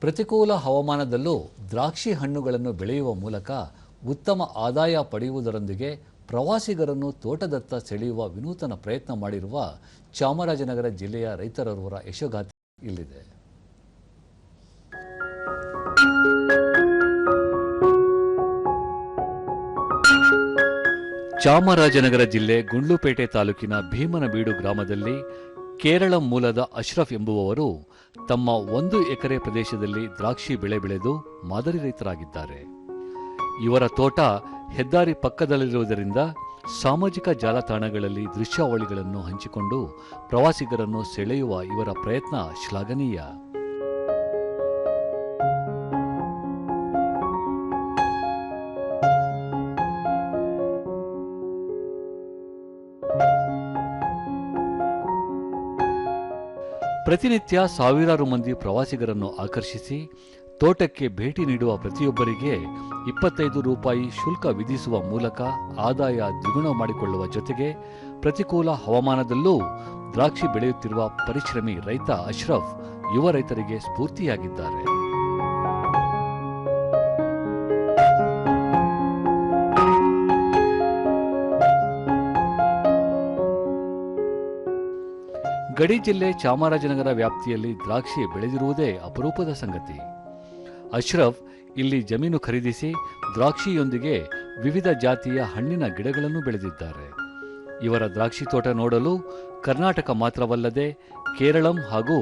ಪ್ರತಿಕೂಲ ಹವಾಮಾನದಲ್ಲೂ ದ್ರಾಕ್ಷಿ ಹಣ್ಣುಗಳನ್ನು ಬೆಳೆಯುವ ಮೂಲಕ ಉತ್ತಮ ಆದಾಯ ಪಡೆಯುವುದರೊಂದಿಗೆ ಪ್ರವಾಸಿಗರನ್ನು ತೋಟದತ್ತ ಸೆಳೆಯುವ ವಿನೂತನ ಪ್ರಯತ್ನ ಮಾಡಿರುವ ಚಾಮರಾಜನಗರ ಜಿಲ್ಲೆಯ ರೈತರೊರ್ವರ ಯಶೋಗಾಥೆ ಇಲ್ಲಿದೆ. ಚಾಮರಾಜನಗರ ಜಿಲ್ಲೆ ಗುಂಡ್ಲುಪೇಟೆ ತಾಲೂಕಿನ ಭೀಮನಬೀಡು ಗ್ರಾಮದಲ್ಲಿ ಕೇರಳ ಮೂಲದ ಅಶ್ರಫ್ ಎಂಬುವವರು ತಮ್ಮ 1 ಎಕರೆ ಪ್ರದೇಶದಲ್ಲಿ ದ್ರಾಕ್ಷಿ ಬೆಳೆ ಬೆಳೆದು ಮಾದರಿ ರೈತರಾಗಿದ್ದಾರೆ. ಇವರ ತೋಟ ಹೆದ್ದಾರಿ ಪಕ್ಕದಲ್ಲಿರುವುದರಿಂದ ಸಾಮಾಜಿಕ ಜಾಲತಾಣಗಳಲ್ಲಿ ದೃಶ್ಯಾವಳಿಗಳನ್ನು ಹಂಚಿಕೊಂಡು ಪ್ರವಾಸಿಗರನ್ನು ಸೆಳೆಯುವ ಇವರ ಪ್ರಯತ್ನ ಶ್ಲಾಘನೀಯ. ಪ್ರತಿನಿತ್ಯ ಸಾವಿರಾರು ಮಂದಿ ಪ್ರವಾಸಿಗರನ್ನು ಆಕರ್ಷಿಸಿ ತೋಟಕ್ಕೆ ಭೇಟಿ ನೀಡುವ ಪ್ರತಿಯೊಬ್ಬರಿಗೆ 25 ರೂಪಾಯಿ ಶುಲ್ಕ ವಿಧಿಸುವ ಮೂಲಕ ಆದಾಯ ದ್ವಿಗುಣ ಮಾಡಿಕೊಳ್ಳುವ ಜೊತೆಗೆ ಪ್ರತಿಕೂಲ ಹವಾಮಾನದಲ್ಲೂ ದ್ರಾಕ್ಷಿ ಬೆಳೆಯುತ್ತಿರುವ ಪರಿಶ್ರಮಿ ರೈತ ಅಶ್ರಫ್ ಯುವ ರೈತರಿಗೆ ಸ್ಫೂರ್ತಿಯಾಗಿದ್ದಾರೆ. ಗಡಿ ಜಿಲ್ಲೆ ಚಾಮರಾಜನಗರ ವ್ಯಾಪ್ತಿಯಲ್ಲಿ ದ್ರಾಕ್ಷಿ ಬೆಳೆದಿರುವುದೇ ಅಪರೂಪದ ಸಂಗತಿ. ಅಶ್ರಫ್ ಇಲ್ಲಿ ಜಮೀನು ಖರೀದಿಸಿ ದ್ರಾಕ್ಷಿಯೊಂದಿಗೆ ವಿವಿಧ ಜಾತಿಯ ಹಣ್ಣಿನ ಗಿಡಗಳನ್ನು ಬೆಳೆದಿದ್ದಾರೆ. ಇವರ ದ್ರಾಕ್ಷಿ ತೋಟ ನೋಡಲು ಕರ್ನಾಟಕ ಮಾತ್ರವಲ್ಲದೆ ಕೇರಳಂ ಹಾಗೂ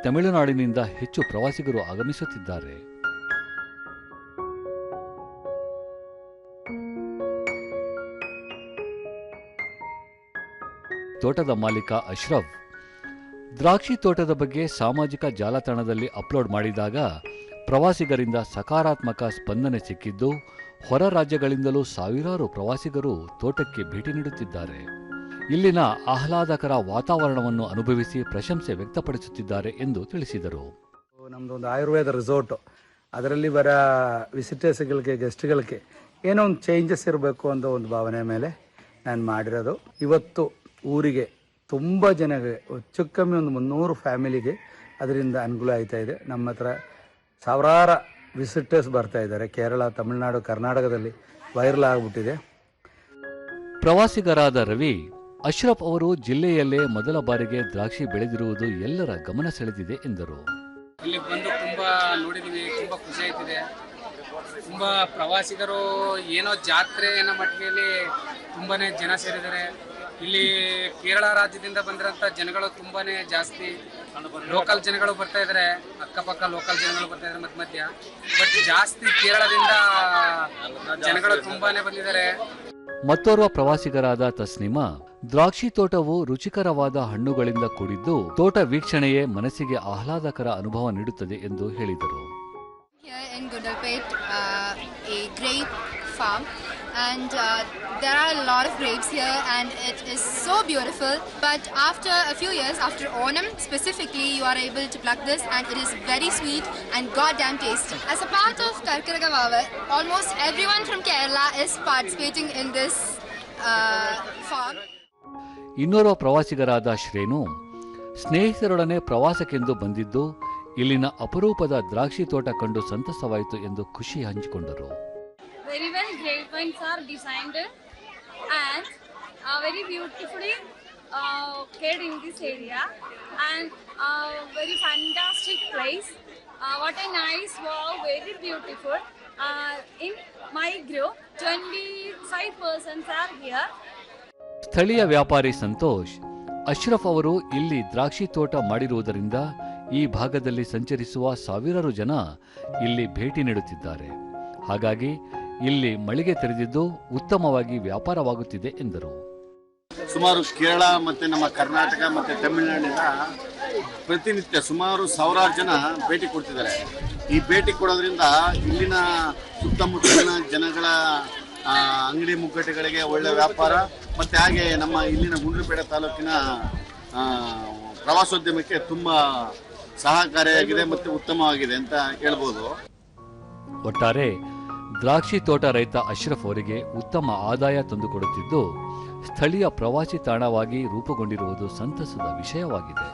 ತಮಿಳುನಾಡಿನಿಂದ ಹೆಚ್ಚು ಪ್ರವಾಸಿಗರು ಆಗಮಿಸುತ್ತಿದ್ದಾರೆ. ತೋಟದ ಮಾಲೀಕ ಅಶ್ರಫ್ ದ್ರಾಕ್ಷಿ ತೋಟದ ಬಗ್ಗೆ ಸಾಮಾಜಿಕ ಜಾಲತಾಣದಲ್ಲಿ ಅಪ್ಲೋಡ್ ಮಾಡಿದಾಗ ಪ್ರವಾಸಿಗರಿಂದ ಸಕಾರಾತ್ಮಕ ಸ್ಪಂದನೆ ಸಿಕ್ಕಿದ್ದು ಹೊರ ರಾಜ್ಯಗಳಿಂದಲೂ ಸಾವಿರಾರು ಪ್ರವಾಸಿಗರು ತೋಟಕ್ಕೆ ಭೇಟಿ ನೀಡುತ್ತಿದ್ದಾರೆ. ಇಲ್ಲಿನ ಆಹ್ಲಾದಕರ ವಾತಾವರಣವನ್ನು ಅನುಭವಿಸಿ ಪ್ರಶಂಸೆ ವ್ಯಕ್ತಪಡಿಸುತ್ತಿದ್ದಾರೆ ಎಂದು ತಿಳಿಸಿದರು. ನಮ್ಮದೊಂದು ಆಯುರ್ವೇದ ರಿಸೋರ್ಟ್, ಅದರಲ್ಲಿ ಬರ ವಿಸಿಟರ್ಸ್ಗಳಿಗೆ ಗೆಸ್ಟ್ಗಳಿಗೆ ಏನೋ ಒಂದು ಚೇಂಜಸ್ ಇರಬೇಕು ಅಂತ ಒಂದು ಭಾವನೆ ಮೇಲೆ ನಾನು ಮಾಡಿರೋದು. ಇವತ್ತು ಊರಿಗೆ ತುಂಬ ಜನಗೆ ಹೆಚ್ಚು ಕಮ್ಮಿ ಒಂದು 300 ಫ್ಯಾಮಿಲಿಗೆ ಅದರಿಂದ ಅನುಕೂಲ ಆಯ್ತಾ ಇದೆ. ನಮ್ಮ ಹತ್ರ ಸಾವಿರಾರು ವಿಸಿಟರ್ಸ್ ಬರ್ತಾ ಇದ್ದಾರೆ. ಕೇರಳ, ತಮಿಳುನಾಡು, ಕರ್ನಾಟಕದಲ್ಲಿ ವೈರಲ್ ಆಗಿಬಿಟ್ಟಿದೆ. ಪ್ರವಾಸಿಗರಾದ ರವಿ ಅಶ್ರಫ್ ಅವರು ಜಿಲ್ಲೆಯಲ್ಲೇ ಮೊದಲ ಬಾರಿಗೆ ದ್ರಾಕ್ಷಿ ಬೆಳೆದಿರುವುದು ಎಲ್ಲರ ಗಮನ ಸೆಳೆದಿದೆ ಎಂದರು. ಇಲ್ಲಿ ಬಂದು ತುಂಬಾ ನೋಡಿದೀವಿ, ತುಂಬಾ ಖುಷಿ ಆಯ್ತಿದೆ. ತುಂಬಾ ಪ್ರವಾಸಿಗರು ಏನೋ ಜಾತ್ರೆ ಅನ್ನೋ ಮಟ್ಟಿಗೆಯಲ್ಲಿ ತುಂಬಾನೇ ಜನ ಸೇರಿದ್ದಾರೆ. ಇಲ್ಲಿ ಕೇರಳ ರಾಜ್ಯದಿಂದ ಬಂದಿರೋಂಥ ಜನಗಳು ತುಂಬಾನೇ ಜಾಸ್ತಿ. ಲೋಕಲ್ ಜನಗಳು ಬರ್ತಾ ಇದ್ದಾರೆ, ಅಕ್ಕಪಕ್ಕ ಲೋಕಲ್ ಜನಗಳು ಬರ್ತಾ ಇದ್ದಾರೆ ಮಧ್ಯ. ಬಟ್ ಜಾಸ್ತಿ ಕೇರಳದಿಂದ ಜನಗಳು ತುಂಬಾನೇ ಬಂದಿದ್ದಾರೆ. ಮತ್ತೋರ್ವ ಪ್ರವಾಸಿಗರಾದ ತಸ್ನಿಮಾ ದ್ರಾಕ್ಷಿ ತೋಟವು ರುಚಿಕರವಾದ ಹಣ್ಣುಗಳಿಂದ ಕೂಡಿದ್ದು ತೋಟ ವೀಕ್ಷಣೆಯೇ ಮನಸ್ಸಿಗೆ ಆಹ್ಲಾದಕರ ಅನುಭವ ನೀಡುತ್ತದೆ ಎಂದು ಹೇಳಿದರು. Here in Gundalpet, a grape farm, and there are a lot of grapes here, and it is so beautiful. But after a few years, after Onam specifically, you are able to pluck this, and it is very sweet and goddamn tasty. As a part of Karkaraka Vavar, almost everyone from Kerala is participating in this farm. ಇನ್ನೋರ್ವ ಪ್ರವಾಸಿಗರಾದ ಶ್ರೇನು ಸ್ನೇಹಿತರೊಡನೆ ಪ್ರವಾಸಕ್ಕೆಂದು ಬಂದಿದ್ದು ಇಲ್ಲಿನ ಅಪರೂಪದ ದ್ರಾಕ್ಷಿ ತೋಟ ಕಂಡು ಸಂತಸವಾಯಿತು ಎಂದು ಖುಷಿ ಹಂಚಿಕೊಂಡರು. Very well grapevines are designed and very beautifully cared in this area, and very fantastic place. What a nice, wow, very beautiful. In my group 25 persons are here. ಸ್ಥಳೀಯ ವ್ಯಾಪಾರಿ ಸಂತೋಷ್ ಅಶ್ರಫ್ ಅವರು ಇಲ್ಲಿ ದ್ರಾಕ್ಷಿ ತೋಟ ಮಾಡಿರುವುದರಿಂದ ಈ ಭಾಗದಲ್ಲಿ ಸಂಚರಿಸುವ ಸಾವಿರಾರು ಜನ ಇಲ್ಲಿ ಭೇಟಿ ನೀಡುತ್ತಿದ್ದಾರೆ. ಹಾಗಾಗಿ ಇಲ್ಲಿ ಮಳಿಗೆ ತೆರೆದಿದ್ದು ಉತ್ತಮವಾಗಿ ವ್ಯಾಪಾರವಾಗುತ್ತಿದೆ ಎಂದರು. ಸುಮಾರು ಕೇರಳ ಮತ್ತೆ ನಮ್ಮ ಕರ್ನಾಟಕ ಮತ್ತೆ ತಮಿಳುನಾಡಿನ ಪ್ರತಿನಿತ್ಯ ಸುಮಾರು ಸಾವಿರಾರು ಜನ ಭೇಟಿ ಕೊಡ್ತಿದ್ದಾರೆ. ಈ ಭೇಟಿ ಕೊಡೋದ್ರಿಂದ ಇಲ್ಲಿನ ಸುತ್ತಮುತ್ತಲಿನ ಜನಗಳ ಅಂಗಡಿ ಮುಗ್ಗಟ್ಟುಗಳಿಗೆ ಒಳ್ಳೆ ವ್ಯಾಪಾರ, ಮತ್ತೆ ಹಾಗೆ ನಮ್ಮ ಇಲ್ಲಿನ ಗುಂಡ್ಲುಪೇಟೆ ತಾಲೂಕಿನ ಪ್ರವಾಸೋದ್ಯಮಕ್ಕೆ ತುಂಬಾ ಸಹಕಾರಿಯಾಗಿದೆ ಮತ್ತು ಉತ್ತಮವಾಗಿದೆ ಅಂತ ಹೇಳ್ಬೋದು. ಒಟ್ಟಾರೆ ದ್ರಾಕ್ಷಿ ತೋಟ ರೈತ ಅಶ್ರಫ್ ಅವರಿಗೆ ಉತ್ತಮ ಆದಾಯ ತಂದುಕೊಡುತ್ತಿದ್ದು ಸ್ಥಳೀಯ ಪ್ರವಾಸಿ ತಾಣವಾಗಿ ರೂಪುಗೊಂಡಿರುವುದು ಸಂತಸದ ವಿಷಯವಾಗಿದೆ.